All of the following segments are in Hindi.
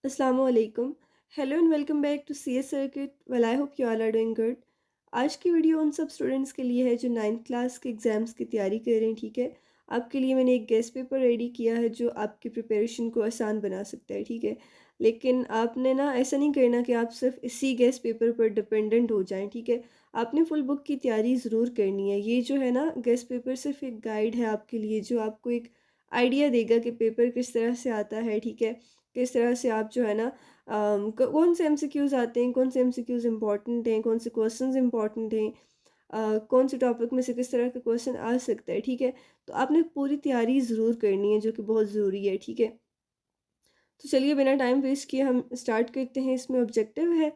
Assalamualaikum. Hello and welcome back to CS Circuit. Well, I hope you all are doing good. आज की वीडियो उन सब स्टूडेंट्स के लिए है जो नाइन्थ क्लास के एग्ज़ाम्स की तैयारी कर रहे हैं, ठीक है। आपके लिए मैंने एक गेस्ट पेपर रेडी किया है जो आपकी प्रिपरेशन को आसान बना सकता है, ठीक है। लेकिन आपने ना ऐसा नहीं करना कि आप सिर्फ इसी गेस्ट पेपर पर डिपेंडेंट हो जाएं, ठीक है। आपने फुल बुक की तैयारी ज़रूर करनी है। ये जो है ना गेस्ट पेपर सिर्फ एक गाइड है आपके लिए, जो आपको एक आइडिया देगा कि पेपर किस तरह से आता है, ठीक है। किस तरह से आप जो है ना कौन से एमसीक्यूज़ आते हैं, कौन से एमसीक्यूज़ इम्पॉर्टेंट हैं, कौन से क्वेश्चंस इम्पॉर्टेंट हैं, कौन से टॉपिक में से किस तरह का क्वेश्चन आ सकता है, ठीक है। तो आपने पूरी तैयारी ज़रूर करनी है जो कि बहुत ज़रूरी है, ठीक है। तो चलिए बिना टाइम वेस्ट किए हम स्टार्ट करते हैं। इसमें ऑब्जेक्टिव है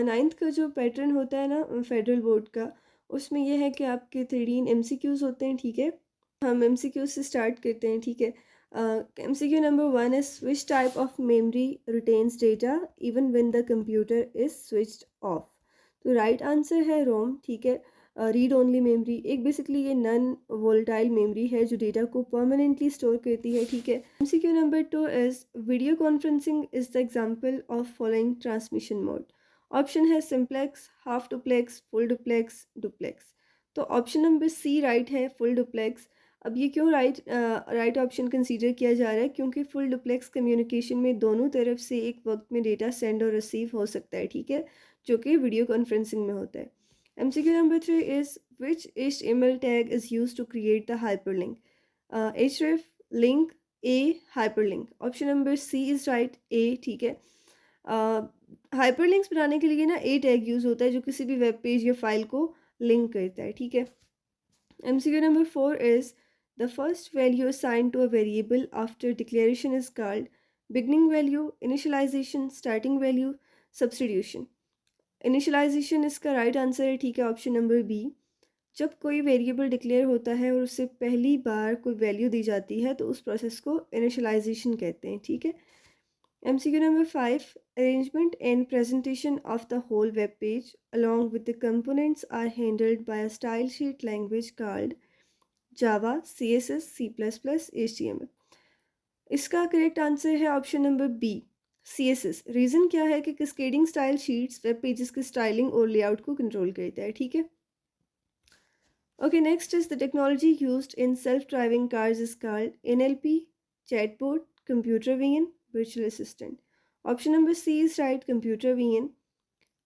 नाइन्थ का जो पैटर्न होता है ना फेडरल बोर्ड का, उसमें यह है कि आपके 13 एमसीक्यूज़ होते हैं, ठीक है। हम एमसीक्यू से स्टार्ट करते हैं, ठीक है। MCQ number 1 is which type of memory retains data even when the computer is switched off. तो राइट आंसर है रोम, ठीक है। रीड ओनली मेमोरी एक बेसिकली ये नॉन वोलेटाइल मेमोरी है जो डेटा को परमानेंटली स्टोर करती है, ठीक है। MCQ number 2 is video conferencing is the example of following transmission mode. Option है simplex, half duplex, full duplex, duplex. तो ऑप्शन नंबर सी राइट है, फुल डुप्लेक्स। अब ये क्यों राइट ऑप्शन कंसीडर किया जा रहा है, क्योंकि फुल डुप्लेक्स कम्युनिकेशन में दोनों तरफ से एक वक्त में डेटा सेंड और रिसीव हो सकता है, ठीक है, जो कि वीडियो कॉन्फ्रेंसिंग में होता है। MCQ number 3 is which HTML tag is use to create the hyperlink. href, link, A, hyperlink. Option number C is right, A, ठीक है। हाइपरलिंक्स बनाने के लिए ना ए टैग यूज होता है जो किसी भी वेब पेज या फाइल को लिंक करता है, ठीक है। MCQ number 4 is the first value assigned to a variable after declaration is called beginning value, initialization, starting value, substitution. Initialization इसका राइट आंसर है, ठीक है, ऑप्शन नंबर बी। जब कोई वेरिएबल डिक्लेयर होता है और उससे पहली बार कोई वैल्यू दी जाती है तो उस प्रोसेस को इनिशियलाइजेशन कहते हैं, ठीक है। MCQ number 5, arrangement and presentation of the whole web page along with the components are handled by a style sheet language called Java, CSS, C++, HTML। इसका करेक्ट आंसर है option number B, CSS। Reason क्या है कि cascading style sheets web pages की स्टाइलिंग और लेआउट को कंट्रोल करता है, ठीक है। Okay, next is the technology used in self driving cars is called NLP, chatbot, computer vision, virtual assistant. Option number C is right, computer vision.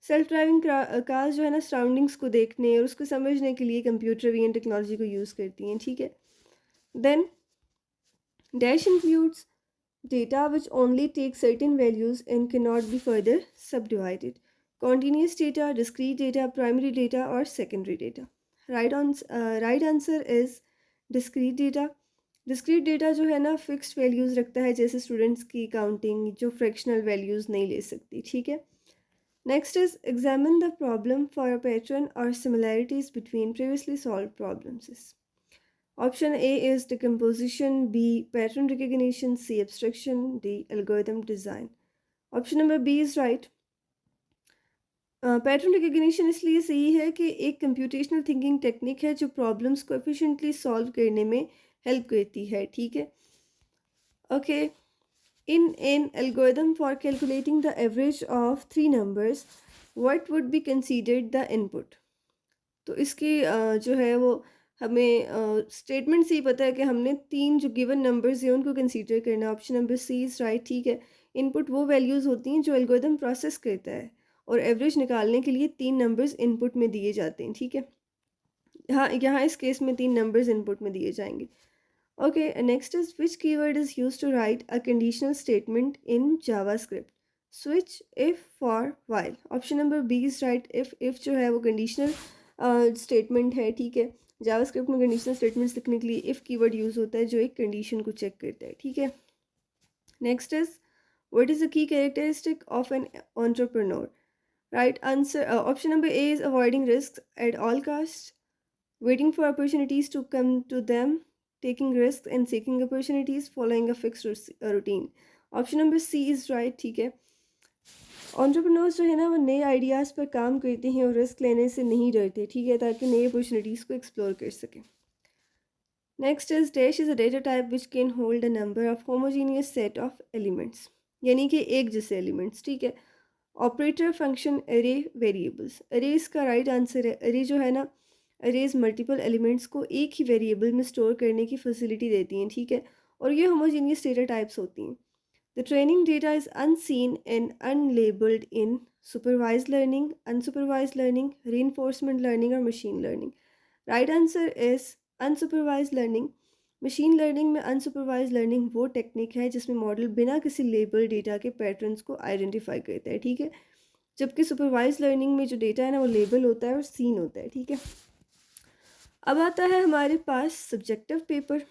Self driving cars जो है ना सराउंडिंग्स को देखने और उसको समझने के लिए कंप्यूटर विजन टेक्नोलॉजी को यूज़ करती हैं, ठीक है। Then dash includes data which only takes certain values and cannot be further subdivided. Continuous data, discrete data, primary data or secondary data. Right answer is discrete data. Discrete data जो है ना फिक्स्ड वैल्यूज़ रखता है, जैसे स्टूडेंट्स की काउंटिंग जो फ्रैक्शनल वैल्यूज़ नहीं ले सकती, ठीक है। Next is examine the problem for a pattern और similarities between previously solve problems. Option A is decomposition, B pattern recognition, C abstraction, D algorithm design. Option number B is right. Pattern recognition इसलिए सही है कि एक कंप्यूटेशनल थिंकिंग टेक्निक है जो प्रॉब्लम्स को एफिशिएंटली सॉल्व करने में हेल्प करती है, ठीक है। Okay, in an algorithm for calculating the average of three numbers what would be considered the input. तो इसकी जो है वो हमें स्टेटमेंट से ही पता है कि हमने तीन जो गिवन नंबर्स हैं उनको कंसीडर करना है। Option number C is right, ठीक है। इनपुट वो वैल्यूज़ होती हैं जो एल्गोरिथम प्रोसेस करता है और एवरेज निकालने के लिए तीन नंबर्स इनपुट में दिए जाते हैं, ठीक है। हाँ, यहाँ इस केस में तीन नंबर्स इनपुट में दिए जाएंगे। Okay, next is which keyword is use to write a conditional statement in JavaScript. Switch, if, for, while. Option number B is right, if जो है वो कंडीशनल स्टेटमेंट है, ठीक है। जावास्क्रिप्ट में कंडीशनल स्टेटमेंट्स लिखने के लिए इफ़ कीवर्ड यूज़ होता है जो एक कंडीशन को चेक करता है, ठीक है। Next is what is the key characteristic of an entrepreneur. Right answer option number A is avoiding risk at all cast, waiting for opportunities to come to them, taking risks and seeking opportunities, following a fixed routine. Option number C is right, ठीक है। एंटरप्रेन्योर्स जो है ना वो नए आइडियाज़ पर काम करते हैं और रिस्क लेने से नहीं डरते, ठीक है, ताकि नई अपॉर्चुनिटीज़ को एक्सप्लोर कर सकें। Next is dash is a data type which can hold a number of homogeneous set of elements. यानी कि एक जैसे एलिमेंट्स, ठीक है। ऑपरेटर फंक्शन अरे वेरिएबल्स, अरे इसका राइट आंसर है। अरे जो है ना, अरेज मल्टीपल एलिमेंट्स को एक ही वेरिएबल में स्टोर करने की फैसिलिटी देती हैं, ठीक है। और ये होमोजीनियस डेटा टाइप्स होती हैं। The training data is unseen and unlabelled in supervised learning, unsupervised learning, reinforcement learning और machine learning. Right answer is unsupervised learning. Machine learning में अनसुपरवाइज्ड लर्निंग वो टेक्निक है जिसमें मॉडल बिना किसी लेबल डेटा के पैटर्न्स को आइडेंटिफाई करता है, ठीक है। जबकि सुपरवाइज्ड लर्निंग में जो डेटा है ना, वो लेबल होता है और सीन होता है, ठीक है। अब आता है हमारे पास सब्जेक्टिव पेपर,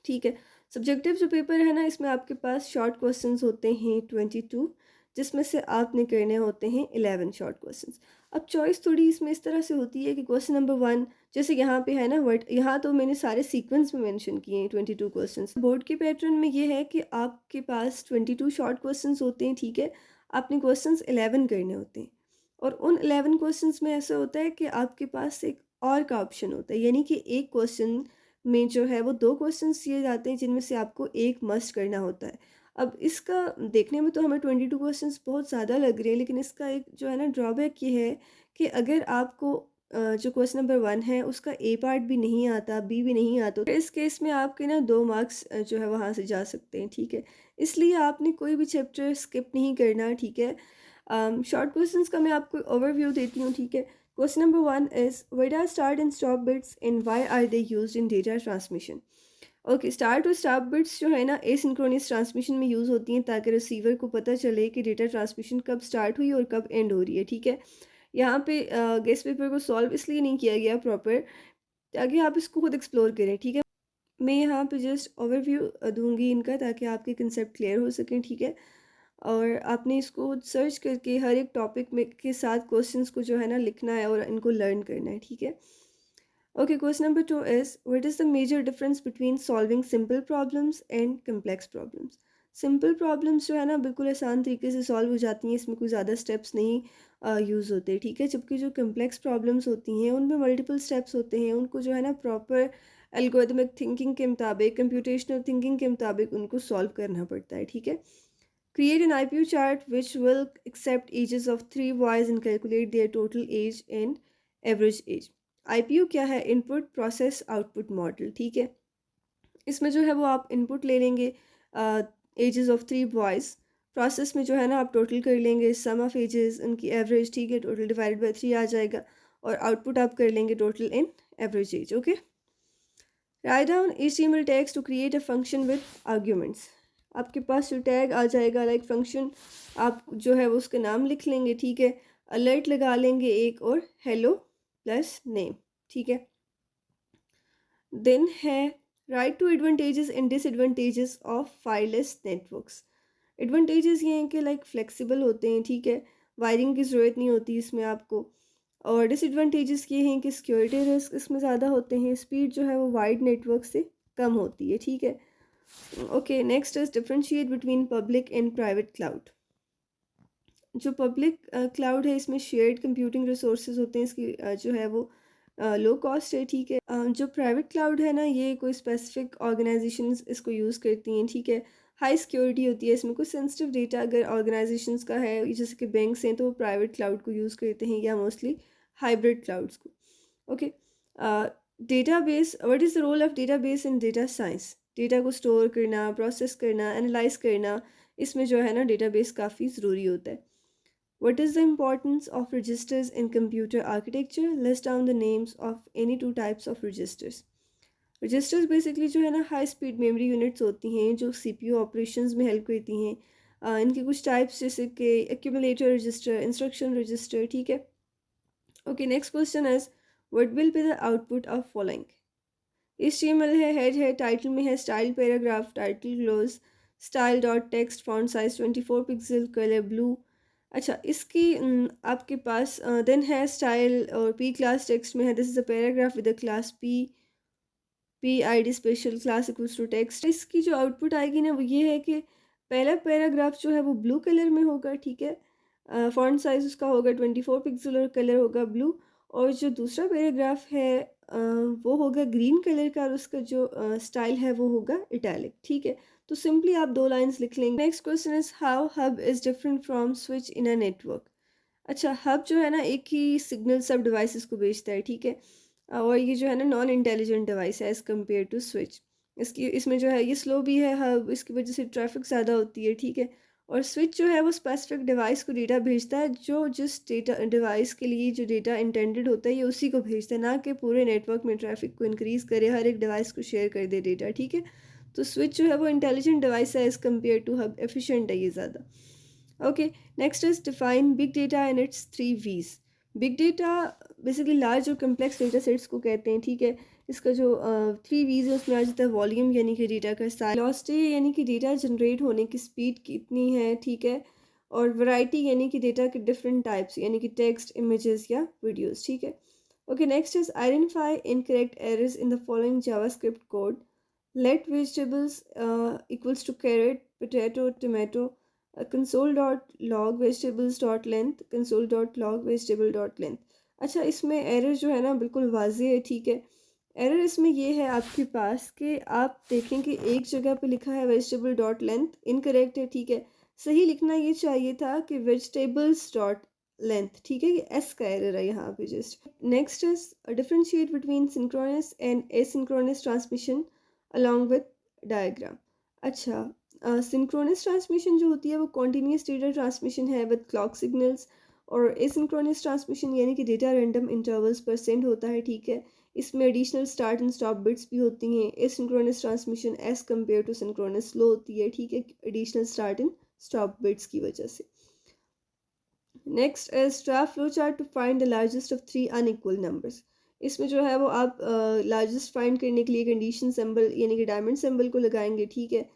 ठीक है। सब्जेक्टिव जो पेपर है ना, इसमें आपके पास शॉर्ट क्वेश्चंस होते हैं 22, जिसमें से आपने करने होते हैं 11 शॉर्ट क्वेश्चंस। अब चॉइस थोड़ी इसमें इस तरह से होती है कि क्वेश्चन नंबर 1, जैसे यहाँ पे है ना वर्ड, यहाँ तो मैंने सारे सीक्वेंस में मेंशन किए हैं 22 क्वेश्चंस। बोर्ड के पैटर्न में ये है कि आपके पास 22 शॉर्ट क्वेश्चंस होते हैं, ठीक है। आपने क्वेश्चंस 11 करने होते हैं, और उन 11 क्वेश्चंस में ऐसा होता है कि आपके पास एक और का ऑप्शन होता है, यानी कि एक क्वेश्चन में जो है वो 2 क्वेश्चंस दिए जाते हैं जिनमें से आपको एक मस्ट करना होता है। अब इसका देखने में तो हमें 22 क्वेश्चंस बहुत ज़्यादा लग रहे हैं, लेकिन इसका एक जो है ना ड्रॉबैक ये है कि अगर आपको जो क्वेश्चन नंबर 1 है उसका ए पार्ट भी नहीं आता, बी भी नहीं आता, तो इस केस में आपके ना 2 मार्क्स जो है वहाँ से जा सकते हैं, ठीक है। इसलिए आपने कोई भी चैप्टर स्किप नहीं करना, ठीक है। शॉर्ट क्वेश्चंस का मैं आपको ओवरव्यू देती हूँ, ठीक है। Question number 1 is, what are start and stop bits and why are they used in data transmission? Okay, start और स्टॉप बिट्स जो है ना एसिंक्रोनस ट्रांसमिशन में यूज़ होती हैं ताकि रिसीवर को पता चले कि डेटा ट्रांसमिशन कब स्टार्ट हुई और कब एंड हो रही है, ठीक है। यहाँ पे गेस्ट पेपर को सॉल्व इसलिए नहीं किया गया प्रॉपर ताकि आप इसको खुद एक्सप्लोर करें, ठीक है। मैं यहाँ पे जस्ट ओवरव्यू दूंगी इनका ताकि आपके कंसेप्ट क्लियर हो सकें, ठीक है। और आपने इसको सर्च करके हर एक टॉपिक में के साथ क्वेश्चंस को जो है ना लिखना है और इनको लर्न करना है, ठीक है। ओके, क्वेश्चन नंबर 2 is, what is the major difference between solving simple problems and complex problems? Simple problems जो है ना बिल्कुल आसान तरीके से सॉल्व हो जाती हैं, इसमें कोई ज़्यादा स्टेप्स नहीं यूज़ होते, ठीक है। जबकि जो कम्प्लेक्स प्रॉब्लम्स होती हैं उनमें मल्टीपल स्टेप्स होते हैं, उनको जो है ना प्रॉपर एल्गोरिथमिक थिंकिंग के मुताबिक, कंप्यूटेशनल थिंकिंग के मुताबिक उनको सॉल्व करना पड़ता है, ठीक है। Create an IPU chart which will accept ages of 3 boys and calculate their total age and average age. IPU क्या है? Input Process Output Model, ठीक है। इसमें जो है वो आप इनपुट ले लेंगे एजेस ऑफ 3 बॉयज़, प्रोसेस में जो है ना आप टोटल कर लेंगे सम ऑफ एजेस, उनकी एवरेज, ठीक है। टोटल डिवाइडेड बाय 3 आ जाएगा और आउटपुट आप कर लेंगे total in average age, okay. Write down HTML tags to create a function with arguments. आपके पास जो टैग आ जाएगा लाइक फंक्शन, आप जो है वो उसका नाम लिख लेंगे, ठीक है। अलर्ट लगा लेंगे एक और हेलो प्लस नेम, ठीक है। देन है right two advantages and disadvantages of fileless networks. Advantages ये हैं कि लाइक फ्लेक्सिबल होते हैं, ठीक है। वायरिंग की ज़रूरत नहीं होती इसमें आपको। और डिसएडवांटेजेस ये हैं कि सिक्योरिटी रिस्क इसमें ज़्यादा होते हैं, स्पीड जो है वो वाइड नेटवर्क से कम होती है, ठीक है। Okay, next is differentiate between public and private cloud. जो पब्लिक क्लाउड है इसमें शेयर्ड कंप्यूटिंग रिसोर्सेज होते हैं, इसकी जो है वो लो कॉस्ट है, ठीक है। जो प्राइवेट क्लाउड है ना, ये कोई स्पेसिफिक ऑर्गेनाइजेशंस इसको यूज़ करती हैं, ठीक है। हाई सिक्योरिटी होती है इसमें, कुछ सेंसिटिव डेटा अगर ऑर्गेनाइजेशंस का है जैसे कि बैंक्स हैं तो वो प्राइवेट क्लाउड को यूज़ करते हैं या मोस्टली हाइब्रिड क्लाउड्स को, okay. Database, what is the role of database in data science? Data को स्टोर करना, प्रोसेस करना, एनालाइज करना, इसमें जो है ना डेटाबेस काफ़ी ज़रूरी होता है। What is the importance of registers in computer architecture? List down the names of any 2 types of registers. Registers basically जो है ना हाई स्पीड मेमोरी यूनिट्स होती हैं जो CPU ऑपरेशंस में हेल्प करती हैं। इनके कुछ टाइप्स जैसे कि एक्यूमुलेटर रजिस्टर, इंस्ट्रक्शन रजिस्टर, ठीक है। Okay, next question is, what will be the output of following? HTML है, हेड है, टाइटल में है style paragraph, title close, style dot text, font size 24 pixel, colour blue. अच्छा, इसकी आपके पास देन है स्टाइल और पी क्लास टेक्स्ट में है, this is a paragraph with the class P I D special class equals to text. इसकी जो आउटपुट आएगी ना वो ये है कि पहला पैराग्राफ जो है वो ब्लू कलर में होगा, ठीक है। फॉन्ट साइज उसका होगा 24 पिक्सल और कलर होगा ब्लू। और जो दूसरा पैराग्राफ है वो होगा ग्रीन कलर का और उसका जो स्टाइल है वो होगा इटैलिक, ठीक है। तो सिंपली आप 2 लाइन्स लिख लेंगे। Next question is how hub is different from switch in a network. अच्छा, हब जो है ना एक ही सिग्नल सब डिवाइसेस को भेजता है, ठीक है? और ये जो है ना नॉन इंटेलिजेंट डिवाइस है एज़ कम्पेयर टू स्विच। इसमें जो है ये स्लो भी है हब, इसकी वजह से ट्रैफिक ज़्यादा होती है, ठीक है? और स्विच जो है वो स्पेसिफिक डिवाइस को डेटा भेजता है, जो जिस डेटा डिवाइस के लिए जो डेटा इंटेंडेड होता है ये उसी को भेजता है, ना कि पूरे नेटवर्क में ट्रैफिक को इंक्रीज़ करे, हर एक डिवाइस को शेयर कर दे डेटा, ठीक है? तो स्विच जो है वो इंटेलिजेंट डिवाइस है as compare to hub, efficient है ये ज़्यादा। Okay, next is define big data and its 3 V's। Big data basically large और कम्प्लेक्स डेटा सेट्स को कहते हैं, ठीक है? इसका जो 3 V's है उसमें आ जाता है वॉल्यूम यानी कि डेटा का साइज, वेलोसिटी यानी कि डेटा जनरेट होने की स्पीड कितनी है, ठीक है? और वैरायटी यानी कि डेटा के डिफरेंट टाइप्स यानी कि टेक्स्ट, इमेजेस या वीडियोस, ठीक है? Okay, next is identify incorrect errors in the following JavaScript code. Let vegetables equals to carrot, potato, tomato, console.log vegetables.length, console.log vegetable.length। अच्छा, इसमें एरर जो है ना बिल्कुल वाज़ेह है, ठीक है? एरर इसमें ये है आपके पास कि आप देखें कि एक जगह पे लिखा है वेजिटेबल डॉट लेंथ, इनकरेक्ट है, ठीक है? सही लिखना ये चाहिए था कि वेजिटेबल्स डॉट लेंथ, ठीक है? ये एस का एरर है यहाँ पे just. Next is differentiate between synchronous and asynchronous transmission along with diagram. अच्छा, सिंक्रोनस ट्रांसमिशन जो होती है वो कॉन्टीन्यूस डेटा ट्रांसमिशन है विद क्लॉक सिग्नल्स, और एसिंक्रोनस ट्रांसमिशन यानी कि डेटा रैंडम इंटरवल्स पर सेंड होता है, ठीक है? इसमें additional start and stop bits भी होती हैं। Asynchronous transmission as compare to synchronous slow होती है, ठीक है? Additional start and stop bits की वजह से। Next is draw flow chart to find the largest of 3 unequal numbers. इसमें जो है वो आप लार्जेस्ट फाइंड करने के लिए कंडीशन सिंबल यानी कि डायमंड सिंबल को लगाएंगे, ठीक है?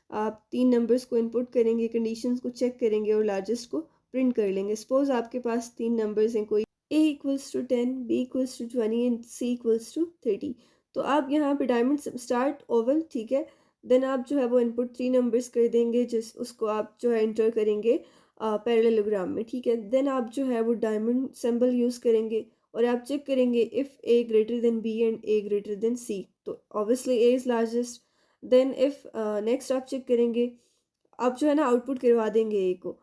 आप 3 नंबर्स को इनपुट करेंगे, कंडीशंस को चेक करेंगे और लार्जेस्ट को प्रिंट कर लेंगे। सपोज आपके पास 3 नंबर्स हैं, कोई a equals to 10, b equals to 20 and c equals to 30। तो आप यहाँ पे डायमंड स्टार्ट ओवल, ठीक है? देन आप जो है वो इनपुट 3 नंबर्स कर देंगे, जिस उसको आप जो है इंटर करेंगे पैरेललोग्राम में, ठीक है? देन आप जो है वो डायमंड सिंबल यूज़ करेंगे और आप चेक करेंगे if a greater than b and a greater than c, तो obviously a is largest. Then if next आप चेक करेंगे, आप जो है ना आउटपुट करवा देंगे ए को,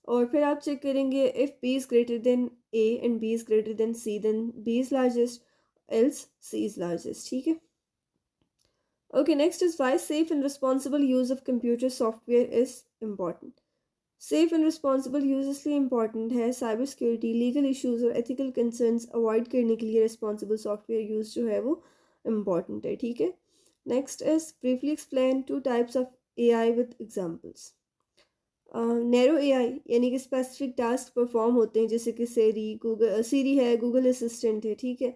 और फिर आप चेक करेंगे if B is greater than A and B is greater than C, then B is largest, else C is largest, ठीक है? Okay, next is why safe and responsible use of computer software is important. Safe and responsible use इसलिए इम्पॉर्टेंट है, साइबर सिक्योरिटी, लीगल इश्यूज़ और एथिकल कंसर्न्स अवॉइड करने के लिए रिस्पॉन्सिबल सॉफ्टवेयर यूज़ जो है वो इम्पॉर्टेंट है, ठीक है? Next is briefly explain 2 types of AI with examples. Narrow AI यानी कि स्पेसिफिक टास्क परफॉर्म होते हैं, जैसे कि सीरी है, गूगल असिस्टेंट है, ठीक है?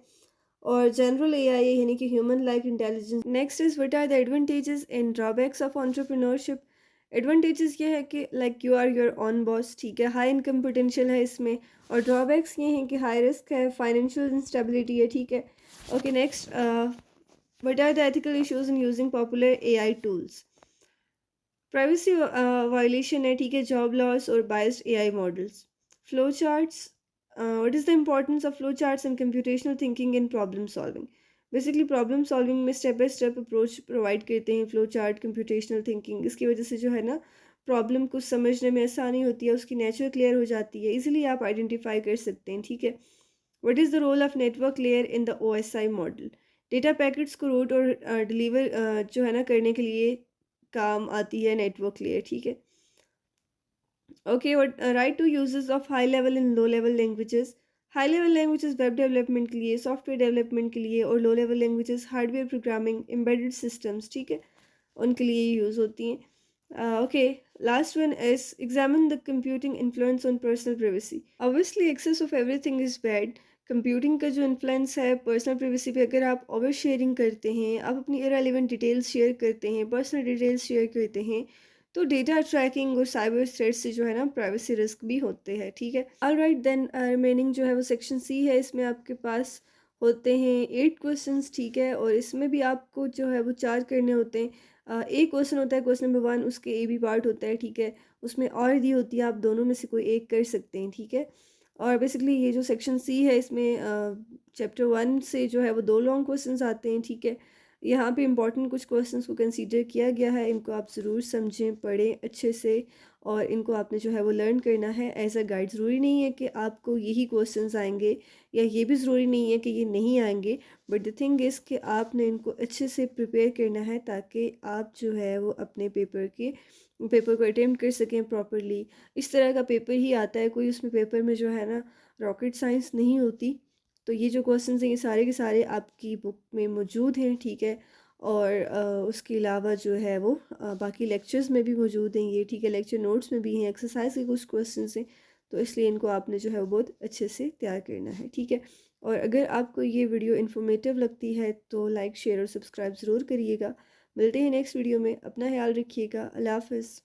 और जनरल एआई यानी कि human like intelligence. Next is what are the advantages and drawbacks of entrepreneurship. Advantages ये है कि like you are your own boss, ठीक है? हाई इनकम पोटेंशियल है इसमें। और ड्रॉबैक्स ये हैं कि हाई रिस्क है, फाइनेंशियल इंस्टेबिलिटी है, ठीक है? Okay, next what are the ethical issues in using popular AI tools. Privacy violation है, ठीक है? जॉब लॉस और biased AI models. Flow charts, what is the importance of flow charts and computational thinking in problem solving. Basically problem solving में step by step approach provide करते हैं फ्लो चार्ट, कंप्यूटेशनल थिंकिंग। इसकी वजह से जो है ना प्रॉब्लम को समझने में आसानी होती है, उसकी नेचर क्लियर हो जाती है, इजीली आप आइडेंटिफाई कर सकते हैं, ठीक है? What is the role of network layer in the OSI model. Data packets को रूट और डिलीवर जो है ना करने के लिए काम आती है नेटवर्क लेयर, ठीक है? Okay, what write two uses of high level and low level languages. High level languages web development के लिए, सॉफ्टवेयर डेवलपमेंट के लिए, और low level languages hardware programming, embedded systems, ठीक है? उनके लिए यूज़ होती हैं। Okay, last one is examine the computing influence on personal privacy. Obviously excess of everything is bad. Computing का जो इन्फ्लुएंस है पर्सनल प्राइवेसी पे, अगर आप ओवर शेयरिंग करते हैं, आप अपनी इररिलेवेंट डिटेल्स शेयर करते हैं, पर्सनल डिटेल्स शेयर करते हैं, तो डेटा ट्रैकिंग और साइबर थ्रेट से जो है ना प्राइवेसी रिस्क भी होते हैं, ठीक है? ऑलराइट देन, रिमेनिंग जो है वो सेक्शन सी है। इसमें आपके पास होते हैं 8 क्वेश्चंस, ठीक है? और इसमें भी आपको जो है वो 4 करने होते हैं। एक क्वेश्चन होता है क्वेश्चन नंबर 1, उसके ए बी पार्ट होता है, ठीक है? उसमें और दी होती है, आप दोनों में से कोई एक कर सकते हैं, ठीक है? और बेसिकली ये जो सेक्शन सी है इसमें चैप्टर 1 से जो है वो 2 लॉन्ग क्वेश्चंस आते हैं, ठीक है? यहाँ पे इम्पॉर्टेंट कुछ क्वेश्चंस को कंसीडर किया गया है, इनको आप ज़रूर समझें, पढ़ें अच्छे से और इनको आपने जो है वो लर्न करना है एज अ गाइड। ज़रूरी नहीं है कि आपको यही क्वेश्चंस आएंगे या ये भी ज़रूरी नहीं है कि ये नहीं आएंगे, बट द थिंग इज़ कि आपने इनको अच्छे से प्रिपेयर करना है ताकि आप जो है वो अपने पेपर को अटेम्प्ट कर सकें प्रॉपरली। इस तरह का पेपर ही आता है, कोई उसमें पेपर में जो है ना रॉकेट साइंस नहीं होती। तो ये जो क्वेश्चंस हैं ये सारे के सारे आपकी बुक में मौजूद हैं, ठीक है। और उसके अलावा जो है वो बाकी लेक्चर्स में भी मौजूद हैं ये, ठीक है। लेक्चर नोट्स में भी हैं, एक्सरसाइज के कुछ क्वेश्चंस हैं। तो इसलिए इनको आपने जो है वो बहुत अच्छे से तैयार करना है, ठीक है। और अगर आपको ये वीडियो इन्फॉर्मेटिव लगती है तो लाइक शेयर और सब्सक्राइब ज़रूर करिएगा। मिलते हैं नेक्स्ट वीडियो में, अपना ख्याल रखिएगा। अल्लाह हाफ़िज़।